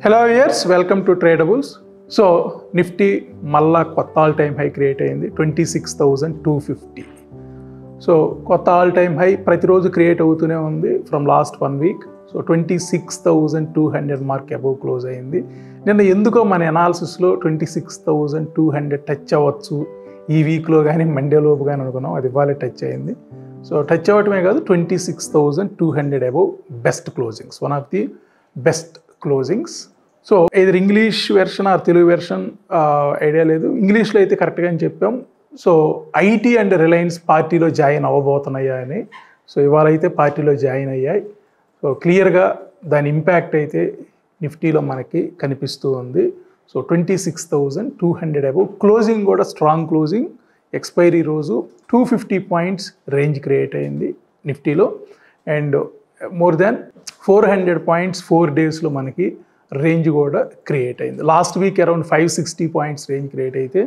Hello viewers, welcome to Tradables. So Nifty మళ్ళా కొత్త all time high create అయింది 26,250. So కొత్త ఆల్ టైమ్ హై ప్రతిరోజు క్రియేట్ అవుతూనే ఉంది from last 1 week. So 26,200 mark above close అయింది. నిన్న ఎందుకో మన అనాలిసిస్లో 26,200 టచ్ అవ్వచ్చు ఈ వీక్లో కానీ మండేలోపు కానీ అనుకున్నాం, అది ఇవాళ టచ్ అయింది. సో టచ్ అవ్వటమే కాదు 26,200 above best closings, one of the best closings. So ఇది English version or Telugu version idea లేదు, ఇంగ్లీష్లో అయితే కరెక్ట్గా అని చెప్పాం. సో ఐటీ అండ్ రిలయన్స్ పార్టీలో జాయిన్ అవ్వబోతున్నాయా అని. సో ఇవాళ అయితే పార్టీలో జాయిన్ అయ్యాయి. సో క్లియర్గా దాని ఇంపాక్ట్ అయితే నిఫ్టీలో మనకి కనిపిస్తూ ఉంది. సో 26,200 అబోవ్ క్లోజింగ్ కూడా స్ట్రాంగ్ క్లోజింగ్. ఎక్స్పైరీ రోజు 250 పాయింట్స్ రేంజ్ క్రియేట్ అయింది నిఫ్టీలో, అండ్ మోర్ దాన్ 400 పాయింట్స్ 4 డేస్లో మనకి రేంజ్ కూడా క్రియేట్ అయింది. Last week around 560 points range create అయితే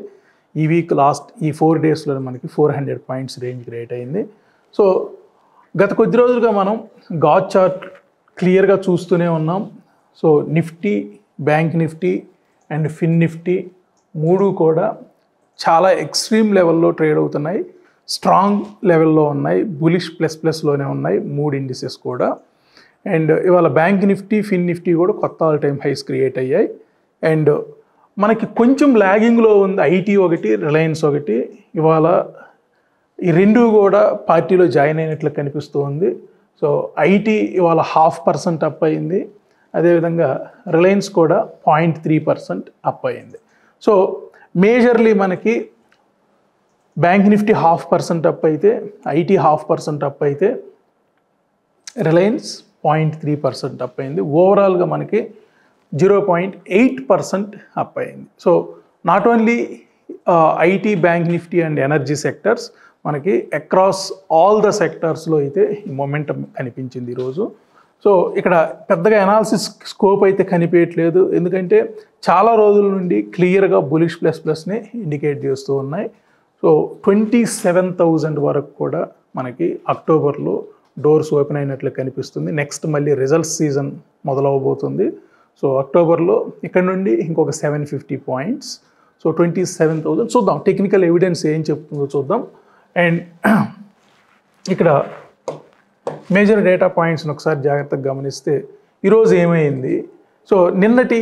ఈ వీక్ ఈ 4 డేస్లో మనకి 400 పాయింట్స్ రేంజ్ క్రియేట్ అయింది. సో గత కొద్ది రోజులుగా మనం గాడ్ చార్ట్ క్లియర్గా చూస్తూనే ఉన్నాం. So Nifty, bank Nifty and ఫిన్ నిఫ్టీ మూడు కూడా చాలా ఎక్స్ట్రీమ్ లెవెల్లో ట్రేడ్ అవుతున్నాయి, స్ట్రాంగ్ లెవెల్లో ఉన్నాయి, బులిష్ ప్లస్లోనే ఉన్నాయి మూడు ఇండిసెస్ కూడా. అండ్ ఇవాళ బ్యాంక్ నిఫ్టీ, ఫిన్ నిఫ్టీ కూడా కొత్త ఆల్ టైమ్ హైస్ క్రియేట్ అయ్యాయి. అండ్ మనకి కొంచెం ల్యాగింగ్లో ఉంది ఐటీ ఒకటి, రిలయన్స్ ఒకటి. ఇవాళ ఈ రెండు కూడా పార్టీలో జాయిన్ అయినట్లు కనిపిస్తూ ఉంది. సో ఐటీ ఇవాళ 0.5% అప్ అయింది, అదేవిధంగా రిలయన్స్ కూడా 0.3% అప్ అయింది. సో మేజర్లీ మనకి బ్యాంక్ నిఫ్టీ 0.5% అప్ అయితే, ఐటీ 0.5% అప్ అయితే, రిలయన్స్ 0.3% అప్ అయింది. ఓవరాల్గా మనకి 0.8% అప్ అయింది. So not only IT, bank Nifty and energy sectors, మనకి అక్రాస్ ఆల్ ద సెక్టర్స్లో అయితే ఈ మొమెంటం కనిపించింది ఈరోజు. సో ఇక్కడ పెద్దగా అనాలిసిస్ స్కోప్ అయితే కనిపించట్లేదు, ఎందుకంటే చాలా రోజుల నుండి క్లియర్గా బులిష్ ప్లస్ని ఇండికేట్ చేస్తూ ఉన్నాయి. సో 27,000 వరకు కూడా మనకి అక్టోబర్లో డోర్స్ ఓపెన్ అయినట్లు కనిపిస్తుంది. నెక్స్ట్ మళ్ళీ రిజల్ట్స్ సీజన్ మొదలవబోతుంది. సో అక్టోబర్లో ఇక్కడ నుండి ఇంకొక 750 పాయింట్స్. సో 27,000 చూద్దాం, టెక్నికల్ ఎవిడెన్స్ ఏం చెప్తుందో చూద్దాం. అండ్ ఇక్కడ మేజర్ డేటా పాయింట్స్ని ఒకసారి జాగ్రత్తగా గమనిస్తే ఈరోజు ఏమైంది. సో నిన్నటి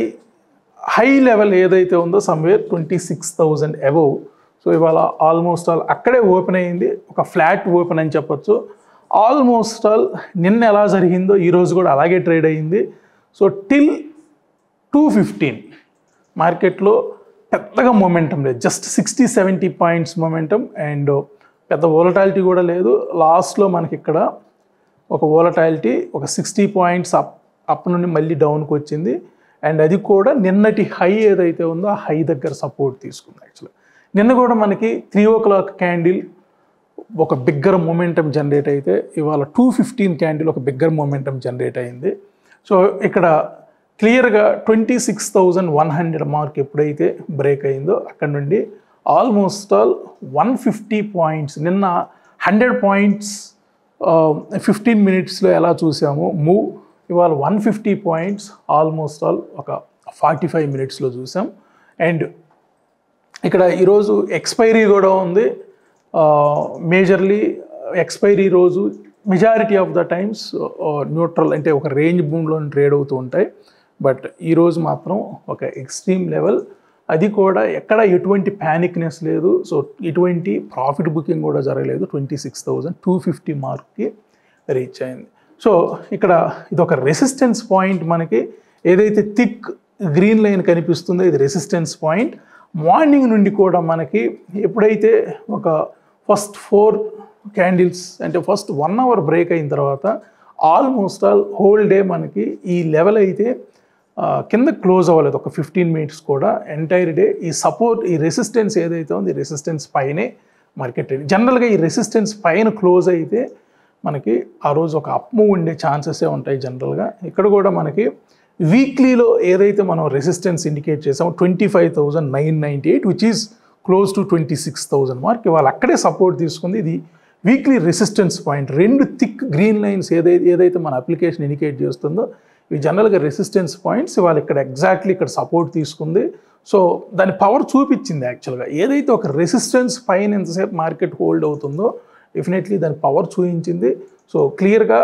హై లెవెల్ ఏదైతే ఉందో సమ్వేర్ 26,000 అబోవ్. సో ఇవాళ ఆల్మోస్ట్ ఆల్ అక్కడే ఓపెన్ అయ్యింది, ఒక ఫ్లాట్ ఓపెన్ అని చెప్పొచ్చు. ఆల్మోస్ట్ ఆల్ నిన్న ఎలా జరిగిందో ఈరోజు కూడా అలాగే ట్రేడ్ అయ్యింది. సో టిల్ 215 మార్కెట్లో పెద్దగా మొమెంటం లేదు, జస్ట్ 60-70 పాయింట్స్ మొమెంటం, అండ్ పెద్ద వోలటాలిటీ కూడా లేదు. లాస్ట్లో మనకి ఇక్కడ ఒక వోలటాలిటీ ఒక 60 పాయింట్స్ అప్ నుండి మళ్ళీ డౌన్కి వచ్చింది, అండ్ అది కూడా నిన్నటి హై ఏదైతే ఉందో ఆ హై దగ్గర సపోర్ట్ తీసుకుంది. యాక్చువల్లీ నిన్న కూడా మనకి 3 o'clock క్యాండిల్ ఒక బిగ్గర్ మొమెంటం జనరేట్ అయితే, ఇవాళ 215 క్యాండిల్ ఒక బిగ్గర్ మొమెంటం జనరేట్ అయింది. సో ఇక్కడ క్లియర్గా 26,100 మార్క్ ఎప్పుడైతే బ్రేక్ అయిందో అక్కడ నుండి ఆల్మోస్ట్ ఆల్ 150 పాయింట్స్, నిన్న 100 పాయింట్స్ 15 minutesలో ఎలా చూసామో మూవ్, ఇవాళ 150 పాయింట్స్ ఆల్మోస్ట్ ఆల్ ఒక 45 minutesలో చూసాం. అండ్ ఇక్కడ ఈరోజు ఎక్స్పైరీ కూడా ఉంది. మేజర్లీ ఎక్స్పైరీ రోజు majority of the times neutral, అంటే ఒక రేంజ్ బూమ్లో ట్రేడ్ అవుతూ ఉంటాయి. బట్ ఈరోజు మాత్రం ఒక ఎక్స్ట్రీమ్ లెవెల్, అది కూడా ఎక్కడ ఎటువంటి ప్యానిక్నెస్ లేదు. సో ఎటువంటి ప్రాఫిట్ బుకింగ్ కూడా జరగలేదు. 26,250 మార్క్కి రీచ్ అయింది. సో ఇక్కడ ఇదొక రెసిస్టెన్స్ పాయింట్, మనకి ఏదైతే థిక్ గ్రీన్ లైన్ కనిపిస్తుందో ఇది రెసిస్టెన్స్ పాయింట్. మార్నింగ్ నుండి కూడా మనకి ఎప్పుడైతే ఒక ఫస్ట్ 4 క్యాండిల్స్ అంటే ఫస్ట్ 1 hour బ్రేక్ అయిన తర్వాత ఆల్మోస్ట్ ఆల్ హోల్ డే మనకి ఈ లెవెల్ అయితే కింద క్లోజ్ అవ్వలేదు, ఒక 15 minutes కూడా. ఎంటైర్ డే ఈ సపోర్ట్, ఈ రెసిస్టెన్స్ ఏదైతే ఉందో ఈ రెసిస్టెన్స్ పైనే మార్కెట్. జనరల్గా ఈ రెసిస్టెన్స్ పైన క్లోజ్ అయితే మనకి ఆ రోజు ఒక అప్ మూవ్ ఉండే ఛాన్సెసే ఉంటాయి జనరల్గా. ఇక్కడ కూడా మనకి వీక్లీలో ఏదైతే మనం రెసిస్టెన్స్ ఇండికేట్ చేసామో 25,998, which is close to 26,000 mark, ఇవాళ అక్కడే సపోర్ట్ తీసుకుంది. ఇది weekly resistance point. 2 thick green lines ఏదైతే మన అప్లికేషన్ ఇండికేట్ చేస్తుందో ఇవి జనరల్గా రెసిస్టెన్స్ పాయింట్స్. ఇవాళ ఇక్కడ ఎగ్జాక్ట్లీ ఇక్కడ సపోర్ట్ తీసుకుంది. సో దాని పవర్ చూపించింది యాక్చువల్గా. ఏదైతే ఒక రెసిస్టెన్స్ పైన ఎంతసేపు మార్కెట్ హోల్డ్ అవుతుందో డెఫినెట్లీ దాని పవర్ చూపించింది. సో క్లియర్గా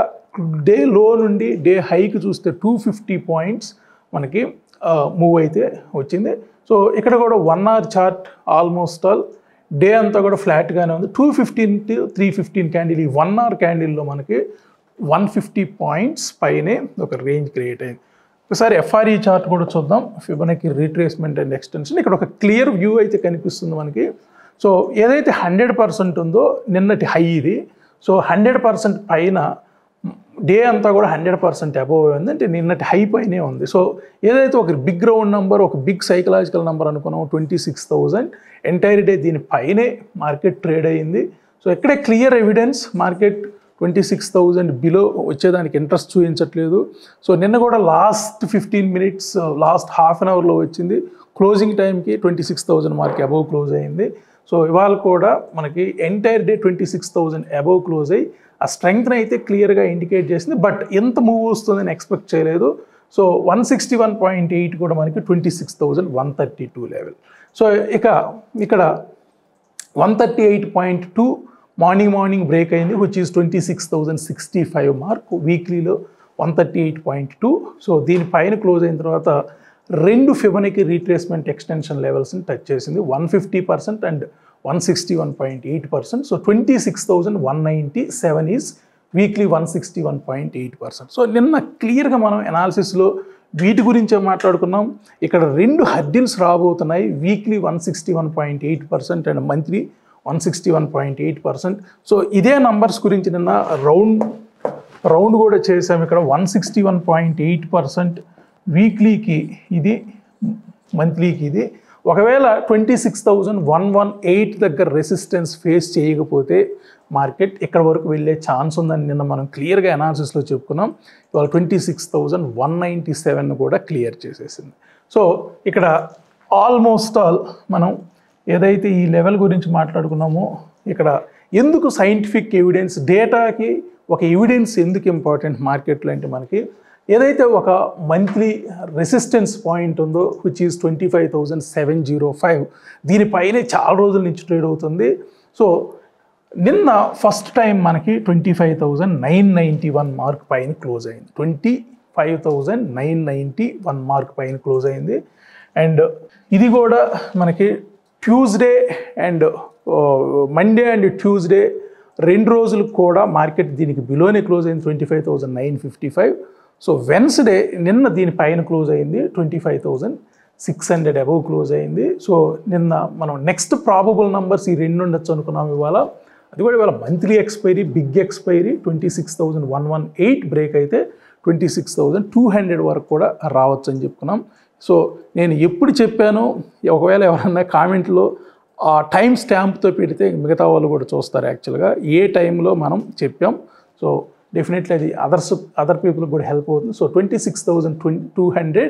డే లో నుండి డే హైకి చూస్తే 250 పాయింట్స్ మనకి మూవ్ అయితే వచ్చింది. సో ఇక్కడ కూడా 1 hour chart almost all day అంతా కూడా ఫ్లాట్గానే ఉంది. 215 to 315 క్యాండిల్, ఈ 1 hour క్యాండిల్లో మనకి 150 పాయింట్స్ పైనే ఒక రేంజ్ క్రియేట్ అయింది. ఒకసారి ఎఫ్ఆర్ఈ చార్ట్ కూడా చూద్దాం. Fibonacci retracement and extension. ఇక్కడ ఒక క్లియర్ వ్యూ అయితే కనిపిస్తుంది మనకి. సో ఏదైతే 100% ఉందో నిన్నటి హై ఇది. సో 100% పైన డే అంతా కూడా 100% అబోవ్ ఉంది, అంటే నిన్నటి హై పైనే ఉంది. సో ఏదైతే ఒక బిగ్ రౌండ్ నెంబర్, ఒక బిగ్ సైకలాజికల్ నెంబర్ అనుకున్నాం 26,000, ఎంటైర్ డే దీని పైనే మార్కెట్ ట్రేడ్ అయ్యింది. సో ఇక్కడే క్లియర్ ఎవిడెన్స్ మార్కెట్ 26,000 బిలో వచ్చేదానికి ఇంట్రెస్ట్ చూపించట్లేదు. సో నిన్న కూడా last 15 minutes, last half an అవర్లో వచ్చింది. క్లోజింగ్ టైంకి 26,000 మార్క్ అబోవ్ క్లోజ్ అయింది. సో ఇవాళ కూడా మనకి ఎంటైర్ డే 26,000 అబోవ్ క్లోజ్ అయ్యి ఆ స్ట్రెంగ్త్ని అయితే క్లియర్గా ఇండికేట్ చేసింది. బట్ ఎంత మూవ్ వస్తుందని ఎక్స్పెక్ట్ చేయలేదు. సో 161.8 కూడా మనకి 26,132 లెవెల్. సో ఇక్కడ 138.2 మార్నింగ్ బ్రేక్ అయింది, విచ్ ఈస్ 26,065 మార్క్. వీక్లీలో 138.2. సో దీనిపైన క్లోజ్ అయిన తర్వాత 2 ఫిబొనాకీ రీట్రేస్మెంట్ ఎక్స్టెన్షన్ లెవెల్స్ని టచ్ చేసింది, 150% and 161.8%. So 26,197 is weekly 161.8%. So నిన్న క్లియర్గా మనం అనాలిసిస్లో వీటి గురించే మాట్లాడుకున్నాం. ఇక్కడ 2 హర్డిల్స్ రాబోతున్నాయి, వీక్లీ 161.8% అండ్ మంత్లీ 161.8%. సో ఇదే నంబర్స్ గురించి నిన్న రౌండ్ కూడా చేసాం. ఇక్కడ 161.8% వీక్లీకి ఇది, మంత్లీకి ఇది. ఒకవేళ 26,118 దగ్గర రెసిస్టెన్స్ ఫేస్ చేయకపోతే మార్కెట్ ఇక్కడ వరకు వెళ్ళే ఛాన్స్ ఉందని నిన్న మనం క్లియర్గా అనాలిసిస్లో చెప్పుకున్నాం. ఇవాళ 26,197 కూడా క్లియర్ చేసేసింది. సో ఇక్కడ ఆల్మోస్ట్ ఆల్ మనం ఏదైతే ఈ లెవెల్ గురించి మాట్లాడుకున్నామో, ఇక్కడ ఎందుకు సైంటిఫిక్ ఎవిడెన్స్, డేటాకి ఒక ఎవిడెన్స్ ఎందుకు ఇంపార్టెంట్ మార్కెట్లో అంటే, మనకి ఏదైతే ఒక మంత్లీ రెసిస్టెన్స్ పాయింట్ ఉందో విచ్ ఈజ్ 25,705, దీనిపైనే చాలా రోజుల నుంచి ట్రేడ్ అవుతుంది. సో నిన్న ఫస్ట్ టైం మనకి 25,991 మార్క్ పైన క్లోజ్ అయింది. 25,991 మార్క్ పైన క్లోజ్ అయింది. అండ్ ఇది కూడా మనకి Tuesday and Monday and Tuesday 2 రోజులు కూడా మార్కెట్ దీనికి బిలోనే క్లోజ్ అయింది, 25,955. సో వెన్స్డే నిన్న దీనిపైన క్లోజ్ అయింది, 25,600 అబవ్ క్లోజ్ అయింది. సో నిన్న మనం నెక్స్ట్ ప్రాబబుల్ నంబర్స్ ఈ 2 ఉండొచ్చు అనుకున్నాం. ఇవాళ అది కూడా ఇవాళ monthly expiry, big expiry 26,118 break అయితే 26,200 వరకు కూడా రావచ్చు అని చెప్పుకున్నాం. సో నేను ఎప్పుడు చెప్పాను, ఒకవేళ ఎవరన్నా కామెంట్లో ఆ టైం స్టాంప్తో పెడితే మిగతా వాళ్ళు కూడా చూస్తారు యాక్చువల్గా ఏ టైంలో మనం చెప్పాం. సో డెఫినెట్లీ అది అదర్ పీపుల్కి కూడా హెల్ప్ అవుతుంది. సో 26,200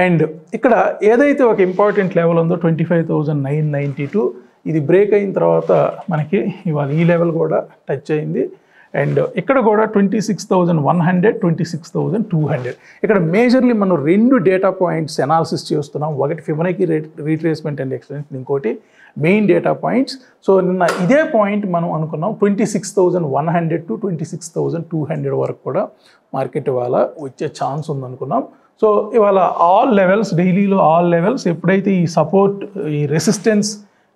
అండ్ ఇక్కడ ఏదైతే ఒక ఇంపార్టెంట్ లెవెల్ ఉందో 25,992, ఇది బ్రేక్ అయిన తర్వాత మనకి ఇవాళ ఈ లెవెల్ కూడా టచ్ అయింది. అండ్ ఇక్కడ కూడా 26,100, 26,200. ఇక్కడ మేజర్లీ మనం 2 డేటా పాయింట్స్ అనాలిసిస్ చేస్తున్నాం. ఒకటి ఫిబొనాకీ రీట్రేస్మెంట్ అండ్ ఎక్స్టెన్షన్, ఇంకోటి మెయిన్ డేటా పాయింట్స్. సో నిన్న ఇదే పాయింట్ మనం అనుకున్నాం 26,100 to 26,200 వరకు కూడా మార్కెట్ ఇవాళ వచ్చే ఛాన్స్ ఉందనుకున్నాం. సో ఇవాళ ఆల్ లెవెల్స్, డైలీలో ఆల్ లెవెల్స్ ఎప్పుడైతే ఈ సపోర్ట్, ఈ రెసిస్టెన్స్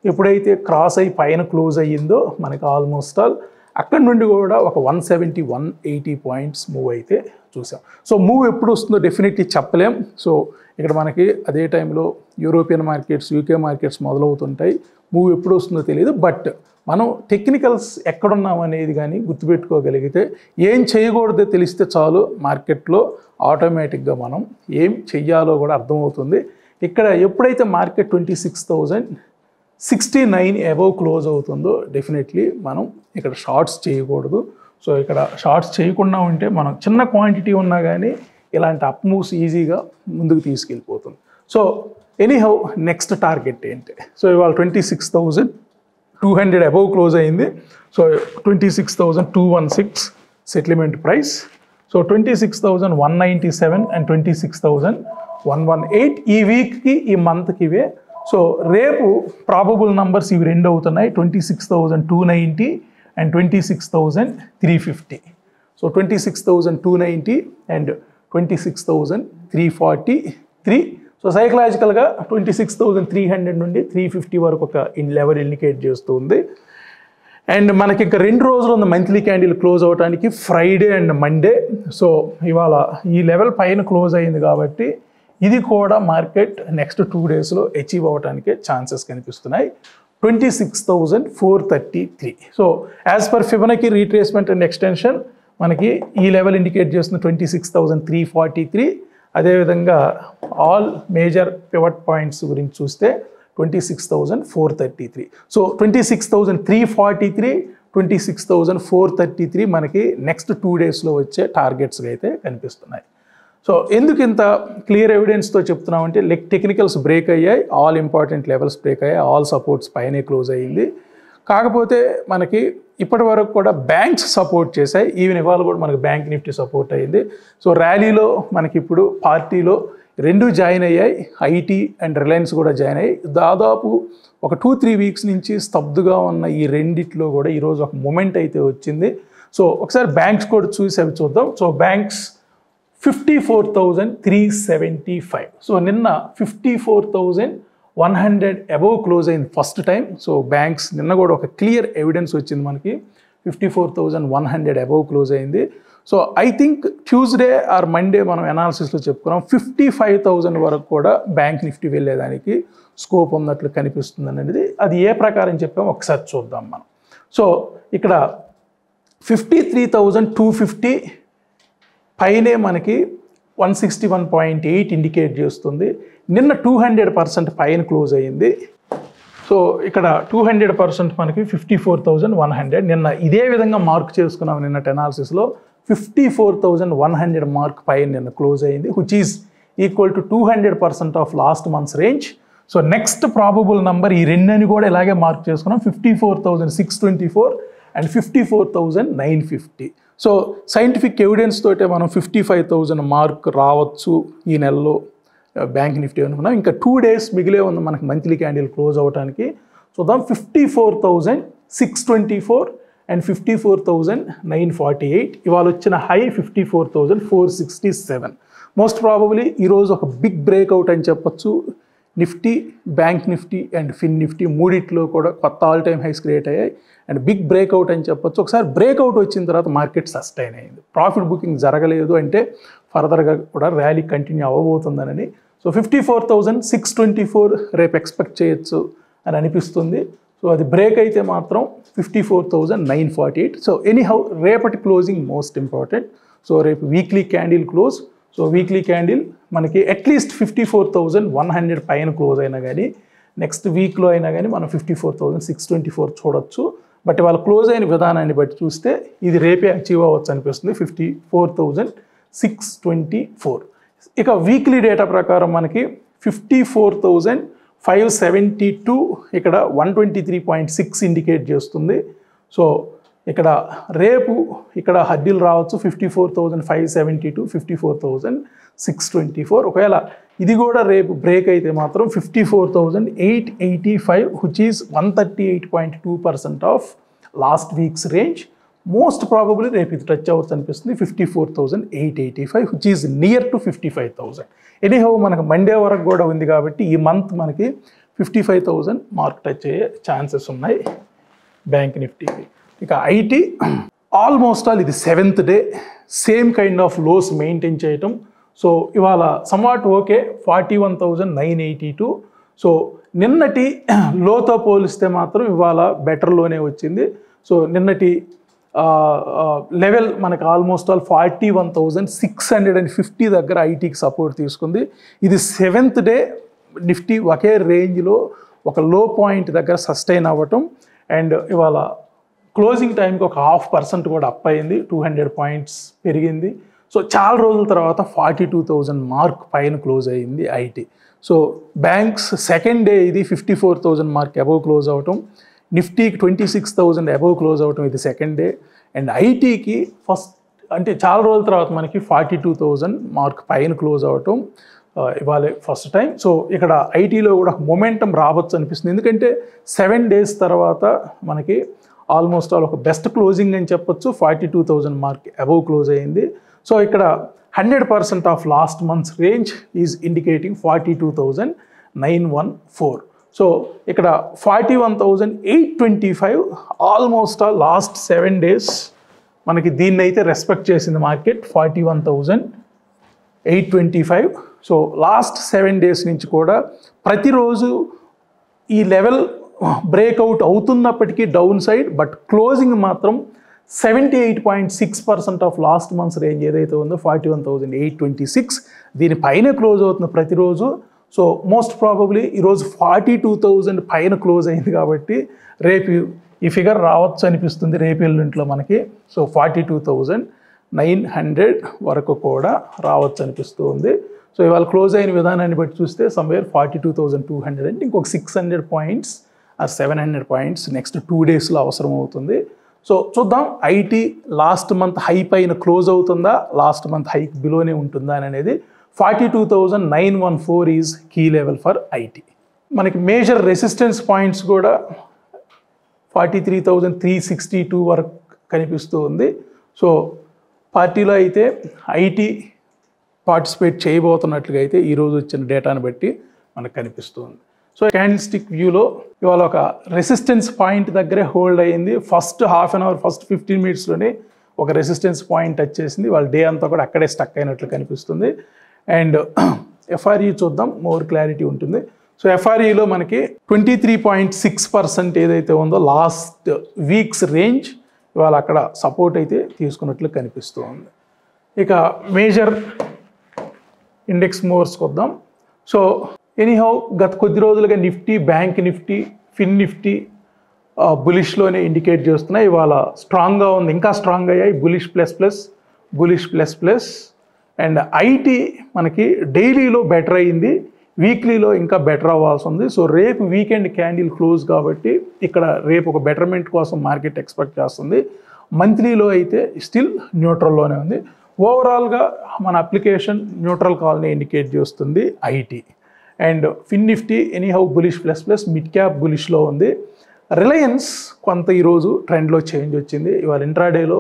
ఎప్పుడైతే క్రాస్ అయ్యి పైన క్లోజ్ అయ్యిందో మనకి ఆల్మోస్ట్ ఆల్ అక్కడ నుండి కూడా ఒక 170, 180 పాయింట్స్ మూవ్ అయితే చూసాం. సో మూవ్ ఎప్పుడు వస్తుందో డెఫినెట్లీ చెప్పలేం. సో ఇక్కడ మనకి అదే టైంలో యూరోపియన్ మార్కెట్స్, యూకే మార్కెట్స్ మొదలవుతుంటాయి. మూవ్ ఎప్పుడు వస్తుందో తెలియదు. బట్ మనం టెక్నికల్స్ ఎక్కడున్నాం అనేది కానీ గుర్తుపెట్టుకోగలిగితే, ఏం చేయకూడదో తెలిస్తే చాలు మార్కెట్లో ఆటోమేటిక్గా మనం ఏం చెయ్యాలో కూడా అర్థమవుతుంది. ఇక్కడ ఎప్పుడైతే మార్కెట్ 26,069 అబవ్ క్లోజ్ అవుతుందో డెఫినెట్లీ మనం ఇక్కడ షార్ట్స్ చేయకూడదు. సో ఇక్కడ షార్ట్స్ చేయకుండా ఉంటే మనం చిన్న క్వాంటిటీ ఉన్నా కానీ ఇలాంటి అప్ మూవ్స్ ఈజీగా ముందుకు తీసుకెళ్ళిపోతుంది. సో ఎనీహౌ నెక్స్ట్ టార్గెట్ ఏంటి? సో ఇవాళ 26,200 అబవ్ క్లోజ్ అయింది. So 26,216 settlement price. So 26,197 and 26,118 ఈ వీక్కి ఈ మంత్కి ఇవే. సో రేపు ప్రాబబుల్ నంబర్స్ ఇవి రెండు అవుతున్నాయి, 26,290 అండ్ 26,350. So 26,290 and 26,343. సో సైకలాజికల్గా 26,300 నుండి 350 వరకు ఒక లెవెల్ ఇండికేట్ చేస్తుంది. అండ్ మనకి ఇంకా 2 రోజులు ఉంది మంత్లీ క్యాండిల్ క్లోజ్ అవడానికి, ఫ్రైడే అండ్ మండే. సో ఇవాళ ఈ లెవెల్ పైన క్లోజ్ అయింది కాబట్టి ఇది కూడా మార్కెట్ నెక్స్ట్ 2 డేస్లో అచీవ్ అవ్వడానికి ఛాన్సెస్ కనిపిస్తున్నాయి. 26,433. So as per Fibonacci retracement and extension మనకి ఈ లెవెల్ ఇండికేట్ చేస్తుంది 26,343. అదేవిధంగా ఆల్ మేజర్ పివట్ పాయింట్స్ గురించి చూస్తే 26,433. సో 26,343, 26,433 మనకి నెక్స్ట్ 2 డేస్లో వచ్చే టార్గెట్స్గా అయితే కనిపిస్తున్నాయి. సో ఎందుకు ఇంత క్లియర్ ఎవిడెన్స్తో చెప్తున్నామంటే టెక్నికల్స్ బ్రేక్ అయ్యాయి, ఆల్ ఇంపార్టెంట్ లెవెల్స్ బ్రేక్ అయ్యాయి, ఆల్ సపోర్ట్స్ పైనే క్లోజ్ అయ్యింది. కాకపోతే మనకి ఇప్పటి వరకు కూడా బ్యాంక్స్ సపోర్ట్ చేశాయి, ఈవెన్ ఇవాళ కూడా మనకి బ్యాంక్ నిఫ్టీ సపోర్ట్ అయ్యింది. సో ర్యాలీలో మనకి ఇప్పుడు పార్టీలో 2 జాయిన్ అయ్యాయి, ఐటీ అండ్ రిలయన్స్ కూడా జాయిన్ అయ్యాయి. దాదాపు ఒక 2-3 వీక్స్ నుంచి స్తబ్దుగా ఉన్న ఈ రెండిట్లో కూడా ఈరోజు ఒక మూమెంట్ అయితే వచ్చింది. సో ఒకసారి బ్యాంక్స్ కూడా చూసి అవి చూద్దాం. So banks 54,375. సో నిన్న 54,100 అబోవ్ క్లోజ్ అయింది ఫస్ట్ టైం. సో బ్యాంక్స్ నిన్న కూడా ఒక క్లియర్ ఎవిడెన్స్ వచ్చింది మనకి, 54,100 అబోవ్ క్లోజ్ అయింది. So I think Tuesday or Monday మనం అనాలిసిస్లో చెప్పుకున్నాం 55,000 వరకు కూడా బ్యాంక్ నిఫ్టీ వెళ్ళేదానికి స్కోప్ ఉన్నట్లు కనిపిస్తుంది అనేది. అది ఏ ప్రకారం చెప్పామో ఒకసారి చూద్దాం మనం. సో ఇక్కడ 53,250 పైనే మనకి 161.8 ఇండికేట్ చేస్తుంది. నిన్న 200% పైన క్లోజ్ అయ్యింది. సో ఇక్కడ 200% మనకి 54,100. నిన్న ఇదే విధంగా మార్క్ చేసుకున్నాం నిన్నటి అనాలిసిస్లో, 54,100 మార్క్ పైన నిన్న క్లోజ్ అయింది, which is equal to 200% of last months range. So next probable number ఈ రెండని కూడా ఇలాగే మార్క్ చేసుకున్నాం, 54,624 అండ్ 54,950. సో సైంటిఫిక్ ఎవిడెన్స్ తోటే మనం 55,000 మార్క్ రావచ్చు ఈ నెలలో బ్యాంక్ నిఫ్టీ అనుకున్నాం. ఇంకా 2 డేస్ మిగిలే ఉంది మనకి మంత్లీ క్యాండిల్ క్లోజ్ అవడానికి. చూద్దాం, 54,624 అండ్ 54,948. ఇవాళ వచ్చిన హై 54,467. మోస్ట్ ప్రాబబ్లీ ఈరోజు ఒక బిగ్ బ్రేక్అవుట్ అని చెప్పొచ్చు. నిఫ్టీ, బ్యాంక్ నిఫ్టీ అండ్ ఫిన్ నిఫ్టీ మూడిట్లో కూడా కొత్త ఆల్ టైమ్ హైస్ క్రియేట్ అయ్యాయి అండ్ బిగ్ బ్రేక్అవుట్ అని చెప్పొచ్చు. ఒకసారి బ్రేక్అవుట్ వచ్చిన తర్వాత మార్కెట్ సస్టైన్ అయింది, ప్రాఫిట్ బుకింగ్ జరగలేదు అంటే ఫర్దర్గా కూడా ర్యాలీ కంటిన్యూ అవ్వబోతుందని. సో 54,624 రేపు ఎక్స్పెక్ట్ చేయొచ్చు అని అనిపిస్తుంది. సో అది బ్రేక్ అయితే మాత్రం 54,948. సో ఎనీహౌ రేపటి క్లోజింగ్ మోస్ట్ ఇంపార్టెంట్. సో రేపు weekly candle close. So weekly candle మనకి అట్లీస్ట్ 54,100 పైన క్లోజ్ అయినా కానీ నెక్స్ట్ వీక్లో అయినా కానీ మనం 54,624 చూడొచ్చు. బట్ వాళ్ళ క్లోజ్ అయిన విధానాన్ని బట్టి చూస్తే ఇది రేపే అచీవ్ అవ్వచ్చు అనిపిస్తుంది, 54,624. ఇక వీక్లీ డేటా ప్రకారం మనకి 54,572 ఇక్కడ 123.6 ఇండికేట్ చేస్తుంది. సో ఇక్కడ రేపు ఇక్కడ హద్దులు రావచ్చు 54,572, 54,624. ఒకవేళ ఇది కూడా రేపు బ్రేక్ అయితే మాత్రం 54,885, which is 138.2% of last weeks range. Most probably రేపు ఇది టచ్ అవ్వచ్చు అనిపిస్తుంది, 54,885, which is near to 55,000. Anyhow మనకు మండే వరకు కూడా ఉంది కాబట్టి ఈ మంత్ మనకి 55,000 మార్క్ టచ్ అయ్యే ఛాన్సెస్ ఉన్నాయి బ్యాంక్ నిఫ్టీకి. ఇక ఐటీ ఆల్మోస్ట్ ఆల్ ఇది 7th day same kind of lows maintain చేయటం. సో ఇవాళ సమ్వాట్ ఓకే 41,982. సో నిన్నటి లోతో పోలిస్తే మాత్రం ఇవాళ బెటర్లోనే వచ్చింది. సో నిన్నటి లెవెల్ మనకు ఆల్మోస్ట్ ఆల్ 41,650 దగ్గర ఐటీకి సపోర్ట్ తీసుకుంది. ఇది 7th డే నిఫ్టీ ఒకే రేంజ్లో ఒక లో పాయింట్ దగ్గర సస్టైన్ అవ్వటం అండ్ ఇవాళ క్లోజింగ్ టైంకి ఒక 0.5% కూడా అప్ అయింది, 200 పాయింట్స్ పెరిగింది. సో చాలా రోజుల తర్వాత 42,000 మార్క్ పైన క్లోజ్ అయ్యింది IT. So banks second day ఇది 54,000 మార్క్ అబోవ్ క్లోజ్ అవటం, నిఫ్టీకి 26,000 అబోవ్ క్లోజ్ అవటం ఇది సెకండ్ డే అండ్ ఐటీకి అంటే చాలా రోజుల తర్వాత మనకి 42,000 మార్క్ పైన క్లోజ్ అవటం ఇవాళ ఫస్ట్ టైం. సో ఇక్కడ ఐటీలో కూడా మొమెంటం రావచ్చు అనిపిస్తుంది, ఎందుకంటే 7 days తర్వాత మనకి ఆల్మోస్ట్ ఆల్ ఒక బెస్ట్ క్లోజింగ్ అని చెప్పొచ్చు. 42,000 మార్క్ అబవ్ క్లోజ్ అయ్యింది. సో ఇక్కడ 100% of last months range is indicating 42,914. So ఇక్కడ 41,825 ఆల్మోస్ట్ ఆల్ లాస్ట్ 7 days మనకి దీన్ని అయితే రెస్పెక్ట్ చేసింది మార్కెట్ 41,825. సో లాస్ట్ 7 days నుంచి కూడా ప్రతిరోజు ఈ లెవెల్ బ్రేక్అవుట్ అవుతున్నప్పటికీ డౌన్ సైడ్, బట్ క్లోజింగ్ మాత్రం 78.6% ఆఫ్ లాస్ట్ మంత్స్ రేంజ్ ఏదైతే ఉందో 41,826 దీనిపైన క్లోజ్ అవుతుంది ప్రతిరోజు. సో మోస్ట్ ప్రాబబ్లీ ఈరోజు 42,000 పైన క్లోజ్ అయింది కాబట్టి రేపు ఈ ఫిగర్ రావచ్చు అనిపిస్తుంది రేపు ఎల్లుంట్లో మనకి. సో 42,900 వరకు కూడా రావచ్చు అనిపిస్తూ ఉంది. సో ఇవాళ క్లోజ్ అయిన విధానాన్ని బట్టి చూస్తే సమ్వేర్ 42,200 అంటే ఇంకొక 600 పాయింట్స్ ఆర్ 700 పాయింట్స్ నెక్స్ట్ 2 daysలో అవసరం అవుతుంది. సో చూద్దాం ఐటీ లాస్ట్ మంత్ హై పైన క్లోజ్ అవుతుందా, లాస్ట్ మంత్ హైక్ బిలోనే ఉంటుందా అనేది. 42,914 is key level for IT. మనకి మేజర్ రెసిస్టెన్స్ పాయింట్స్ కూడా 43,362 వరకు కనిపిస్తూ ఉంది. సో పార్టీలో అయితే ఐటీ పార్టిసిపేట్ చేయబోతున్నట్లుగా అయితే ఈరోజు వచ్చిన డేటాను బట్టి మనకు కనిపిస్తుంది. సో క్యాండిల్ స్టిక్ వ్యూలో ఇవాళ ఒక రెసిస్టెన్స్ పాయింట్ దగ్గరే హోల్డ్ అయ్యింది. First half an hour, first 15 minutesలోనే ఒక రెసిస్టెన్స్ పాయింట్ టచ్ చేసింది. వాళ్ళ డే అంతా కూడా అక్కడే స్టక్ అయినట్లు కనిపిస్తుంది. అండ్ ఎఫ్ఆర్ఈ చూద్దాం, మోర్ క్లారిటీ ఉంటుంది. సో ఎఫ్ఆర్ఈలో మనకి 23.6% ఏదైతే ఉందో లాస్ట్ వీక్స్ రేంజ్ ఇవాళ అక్కడ సపోర్ట్ అయితే తీసుకున్నట్లు కనిపిస్తూ ఉంది. ఇక మేజర్ ఇండెక్స్ మూవర్స్కి వద్దాం. సో ఎనీహౌ గత కొద్ది రోజులుగా నిఫ్టీ, బ్యాంక్ నిఫ్టీ, ఫిన్ నిఫ్టీ బులిష్లోనే ఇండికేట్ చేస్తున్నాయి. ఇవాళ స్ట్రాంగ్గా ఉంది, ఇంకా స్ట్రాంగ్ అయ్యాయి. Bullish plus plus, bullish plus plus. And IT మనకి డైలీలో బెటర్ అయ్యింది, వీక్లీలో ఇంకా బెటర్ అవ్వాల్సి ఉంది. సో రేపు వీకెండ్ క్యాండిల్ క్లోజ్ కాబట్టి ఇక్కడ రేపు ఒక బెటర్మెంట్ కోసం మార్కెట్ ఎక్స్పెక్ట్ చేస్తుంది. మంత్లీలో అయితే స్టిల్ న్యూట్రల్లోనే ఉంది. ఓవరాల్గా మన అప్లికేషన్ న్యూట్రల్ కాల్ని ఇండికేట్ చేస్తుంది IT. And fin Nifty anyhow bullish plus plus, mid cap బులిష్లో ఉంది. రిలయన్స్ కొంత ఈరోజు ట్రెండ్లో చేంజ్ వచ్చింది. ఇవాళ ఇంట్రాడేలో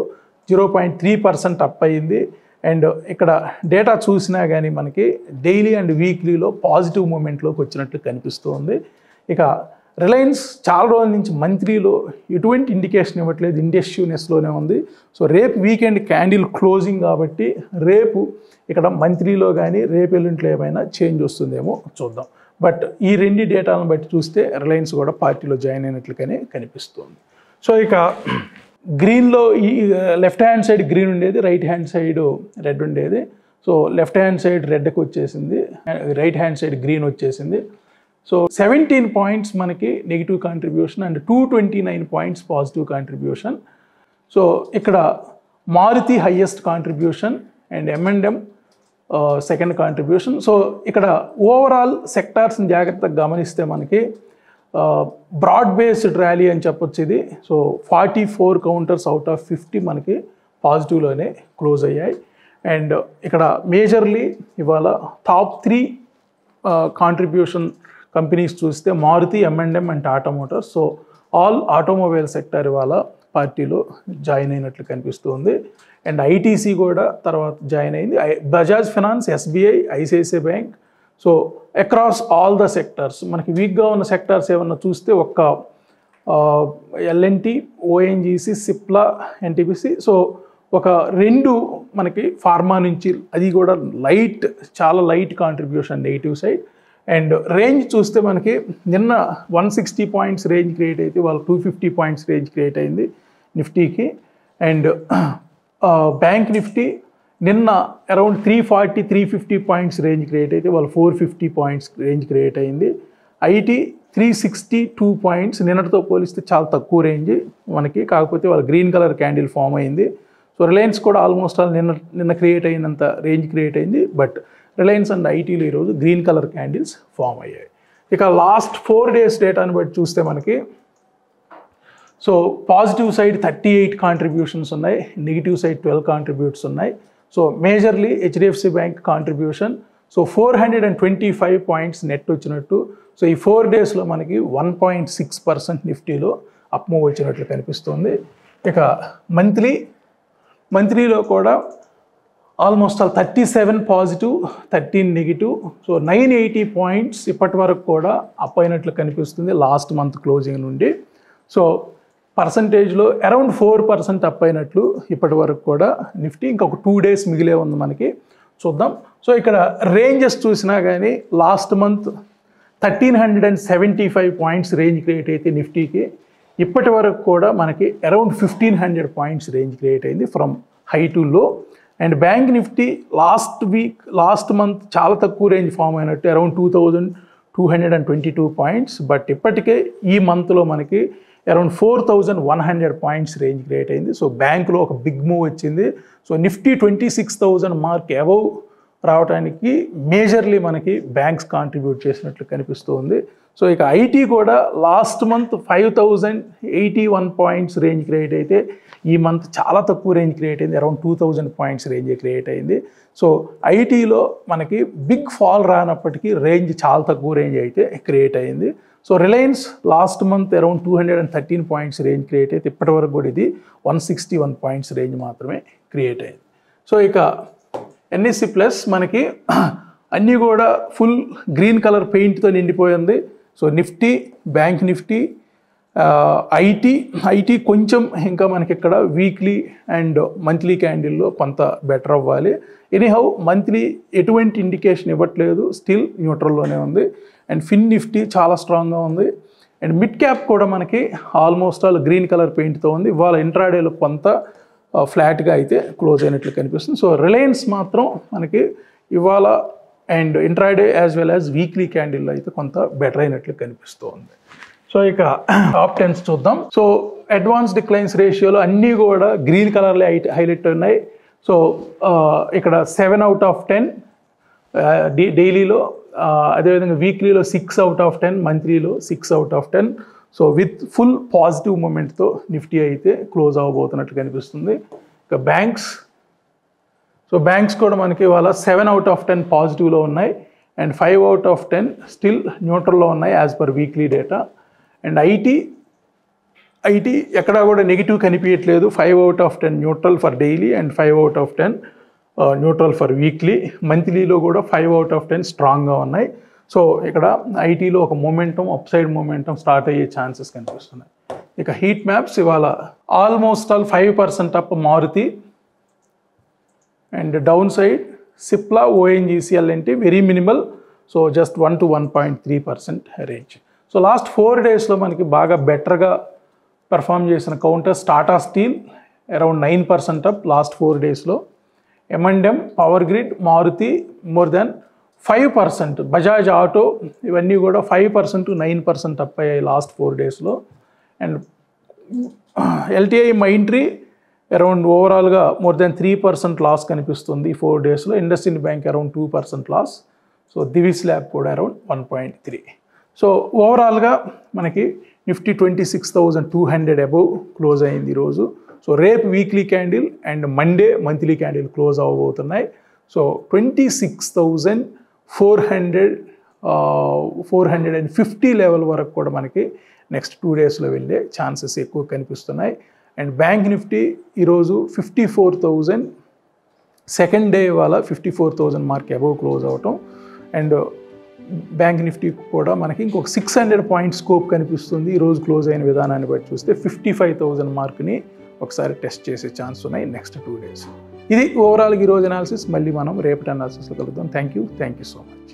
0.3% అప్ అయ్యింది. అండ్ ఇక్కడ డేటా చూసినా కానీ మనకి డైలీ అండ్ వీక్లీలో పాజిటివ్ మూమెంట్లోకి వచ్చినట్లు కనిపిస్తూ ఉంది. ఇక రిలయన్స్ చాలా రోజుల నుంచి మంత్లీలో ఎటువంటి ఇండికేషన్ ఇవ్వట్లేదు, ఇండెసివ్నెస్లోనే ఉంది. సో రేపు వీకెండ్ క్యాండిల్ క్లోజింగ్ కాబట్టి రేపు ఇక్కడ మంత్లీలో కానీ రేపు ఎల్లుంట్లో ఏమైనా చేంజ్ వస్తుందేమో చూద్దాం. బట్ ఈ రెండు డేటాలను బట్టి చూస్తే రిలయన్స్ కూడా పార్టీలో జాయిన్ అయినట్లుగానే కనిపిస్తుంది. సో ఇక గ్రీన్లో ఈ లెఫ్ట్ హ్యాండ్ సైడ్ గ్రీన్ ఉండేది, రైట్ హ్యాండ్ సైడ్ రెడ్ ఉండేది. సో లెఫ్ట్ హ్యాండ్ సైడ్ రెడ్కి వచ్చేసింది, రైట్ హ్యాండ్ సైడ్ గ్రీన్ వచ్చేసింది. సో 17 points మనకి negative contribution and 229 points positive contribution. So ఇక్కడ Maruti highest contribution and M&M second contribution. So ఇక్కడ overall సెక్టార్స్ని జాగ్రత్తగా గమనిస్తే మనకి బ్రాడ్ బేస్డ్ ర్యాలీ అని చెప్పొచ్చు ఇది. సో 44 counters అవుట్ ఆఫ్ 50 మనకి పాజిటివ్లోనే క్లోజ్ అయ్యాయి. అండ్ ఇక్కడ మేజర్లీ ఇవాళ టాప్ 3 కాంట్రిబ్యూషన్ కంపెనీస్ చూస్తే Maruti, M&M and Tata motors. So all automobile sector ఇవాళ పార్టీలో జాయిన్ అయినట్లు కనిపిస్తుంది. అండ్ ఐటీసీ కూడా తర్వాత జాయిన్ అయింది. Bajaj finance, SBI, ICICI bank. So across all the sectors మనకి వీక్గా ఉన్న సెక్టార్స్ ఏమన్నా చూస్తే ఒక్క L&T, ONGC, Cipla, NTPC. So ఒక 2 మనకి ఫార్మా నుంచి, అది కూడా లైట్, చాలా light contribution negative side. And range చూస్తే మనకి నిన్న 160 points రేంజ్ క్రియేట్ అయితే వాళ్ళు 250 points రేంజ్ క్రియేట్ అయింది నిఫ్టీకి. అండ్ బ్యాంక్ నిఫ్టీ నిన్న అరౌండ్ 340-350 points రేంజ్ క్రియేట్ అయితే వాళ్ళు 450 points రేంజ్ క్రియేట్ అయింది. ఐటీ 362 points నిన్నటితో పోలిస్తే చాలా తక్కువ రేంజ్ మనకి, కాకపోతే వాళ్ళ గ్రీన్ కలర్ క్యాండిల్ ఫామ్ అయింది. సో రిలయన్స్ కూడా ఆల్మోస్ట్ ఆల్ నిన్న క్రియేట్ అయినంత రేంజ్ క్రియేట్ అయింది. బట్ రిలయన్స్ అండ్ ఐటీలో ఈరోజు గ్రీన్ కలర్ క్యాండిల్స్ ఫామ్ అయ్యాయి. ఇక లాస్ట్ 4 days డేటాను బట్టి చూస్తే మనకి సో పాజిటివ్ సైడ్ 38 కాంట్రిబ్యూషన్స్ ఉన్నాయి, నెగిటివ్ సైడ్ 12 కాంట్రిబ్యూట్స్ ఉన్నాయి. So majorly HDFC bank contribution. So 425 points net వచ్చినట్టు. సో ఈ 4 డేస్లో మనకి 1.6% నిఫ్టీలో అప్ మూవ్ వచ్చినట్లు కనిపిస్తుంది. ఇక మంత్లీలో కూడా almost 37 positive, 13 negative. So 980 points ఇప్పటి వరకు కూడా అప్ అయినట్లు కనిపిస్తుంది లాస్ట్ మంత్ క్లోజింగ్ నుండి. సో పర్సంటేజ్లో అరౌండ్ 4% అప్ అయినట్లు ఇప్పటి వరకు కూడా నిఫ్టీ. ఇంకొక 2 డేస్ మిగిలే ఉంది మనకి, చూద్దాం. సో ఇక్కడ రేంజెస్ చూసినా కానీ last month 1375 points range create అయితే నిఫ్టీకి, ఇప్పటి వరకు కూడా మనకి అరౌండ్ 1500 పాయింట్స్ రేంజ్ క్రియేట్ అయింది ఫ్రమ్ హై టు లో. And bank Nifty last month చాలా తక్కువ రేంజ్ ఫామ్ అయినట్టు అరౌండ్ 2222 పాయింట్స్. బట్ ఇప్పటికే ఈ మంత్లో మనకి అరౌండ్ 4100 పాయింట్స్ రేంజ్ క్రియేట్ అయింది. సో బ్యాంకులో ఒక బిగ్ మూవ్ వచ్చింది. సో నిఫ్టీ 26,000 మార్క్ అబవ్ రావడానికి మేజర్లీ మనకి బ్యాంక్స్ కాంట్రిబ్యూట్ చేసినట్లు కనిపిస్తుంది. సో ఇక ఐటీ కూడా last month 5081 points range create అయితే ఈ మంత్ చాలా తక్కువ రేంజ్ క్రియేట్ అయింది, అరౌండ్ 2000 పాయింట్స్ రేంజ్ క్రియేట్ అయింది. సో ఐటీలో మనకి బిగ్ ఫాల్ రానప్పటికీ రేంజ్ చాలా తక్కువ రేంజ్ అయితే క్రియేట్ అయింది. So Reliance last month around 213 points range create అయితే ఇప్పటి వరకు కూడా ఇది 161 పాయింట్స్ రేంజ్ మాత్రమే క్రియేట్ అయింది. సో ఇక ఎన్ఎస్సి ప్లస్ మనకి అన్నీ కూడా ఫుల్ గ్రీన్ కలర్ పెయింట్తో నిండిపోయింది. So Nifty, bank Nifty, IT కొంచెం ఇంకా మనకి ఇక్కడ వీక్లీ అండ్ మంత్లీ క్యాండిల్లో కొంత బెటర్ అవ్వాలి. ఎనీహౌ మంత్లీ ఎటువంటి ఇండికేషన్ ఇవ్వట్లేదు, స్టిల్ న్యూట్రల్లోనే ఉంది. అండ్ ఫిన్ నిఫ్టీ చాలా స్ట్రాంగ్గా ఉంది. అండ్ మిడ్ క్యాప్ కూడా మనకి ఆల్మోస్ట్ ఆల్ గ్రీన్ కలర్ పెయింట్తో ఉంది. ఇవాళ ఇంట్రాడేలో కొంత ఫ్లాట్గా అయితే క్లోజ్ అయినట్లు కనిపిస్తుంది. సో రిలయన్స్ మాత్రం మనకి ఇవాళ and intraday as well as weekly క్యాండిల్లో అయితే కొంత బెటర్ అయినట్లు కనిపిస్తూ ఉంది. సో ఇక టాప్ 10 చూద్దాం. సో అడ్వాన్స్ డిక్లైన్స్ రేషియోలో అన్నీ కూడా గ్రీన్ కలర్లో హైలైట్ ఉన్నాయి. సో ఇక్కడ 7 out of 10 డైలీలో, అదేవిధంగా వీక్లీలో 6 out of 10, మంత్లీలో 6 out of 10. So with full positive మూమెంట్తో నిఫ్టీ అయితే క్లోజ్ అవ్వబోతున్నట్లు కనిపిస్తుంది. ఇక బ్యాంక్స్ కూడా మనకి ఇవాళ 7 out of 10 పాజిటివ్లో ఉన్నాయి అండ్ 5 out of 10 స్టిల్ న్యూట్రల్లో ఉన్నాయి as per weekly data. And IT ఎక్కడా కూడా నెగిటివ్ కనిపించట్లేదు. 5 out of 10 neutral for daily and 5 out of 10 neutral for weekly. మంత్లీలో కూడా 5 out of 10 స్ట్రాంగ్గా ఉన్నాయి. సో ఇక్కడ ఐటీలో ఒక అప్సైడ్ మొమెంటం స్టార్ట్ అయ్యే ఛాన్సెస్ కనిపిస్తున్నాయి. ఇక హీట్ మ్యాప్స్ ఇవాళ almost all 5% up Maruti and down side Cipla, ONGCL అంటే very minimal. So just 1 to 1.3% range. So last 4 డేస్లో మనకి బాగా బెటర్గా పెర్ఫామ్ చేసిన counters Tata Steel around 9% up last 4 డేస్లో. M&M, Power Grid, Maruti more than 5%. Bajaj Auto ఇవన్నీ కూడా 5% to 9% అప్ అయ్యాయి లాస్ట్ 4 డేస్లో. అండ్ ఎల్టీఐ మైంట్రీ అరౌండ్ ఓవరాల్గా మోర్ దాన్ 3% లాస్ కనిపిస్తుంది 4 డేస్లో. IndusInd bank around 2% loss. So Divi's lab కూడా అరౌండ్ 1.3. సో ఓవరాల్గా మనకి నిఫ్టీ 26,200 అబవ్ క్లోజ్ అయింది ఈరోజు. సో రేపు weekly candle and Monday monthly candle close అవ్వబోతున్నాయి. సో 26,450 లెవెల్ వరకు కూడా మనకి నెక్స్ట్ 2 డేస్లో వెళ్ళే ఛాన్సెస్ ఎక్కువ కనిపిస్తున్నాయి. అండ్ బ్యాంక్ నిఫ్టీ ఈరోజు 54,000, సెకండ్ డే ఇవాళ 54,000 మార్క్ అబవ్ క్లోజ్ అవటం. అండ్ బ్యాంక్ నిఫ్టీ కూడా మనకి ఇంకొక 600 పాయింట్ స్కోప్ కనిపిస్తుంది. ఈరోజు క్లోజ్ అయిన విధానాన్ని బట్టి చూస్తే 55,000 మార్క్ని ఒకసారి టెస్ట్ చేసే ఛాన్స్ ఉన్నాయి నెక్స్ట్ 2 డేస్. ఇది ఓవరాల్గా ఈరోజు అనాలిసిస్. మళ్ళీ మనం రేపటి అనాలిసిస్లో కలుద్దాం. Thank you so much.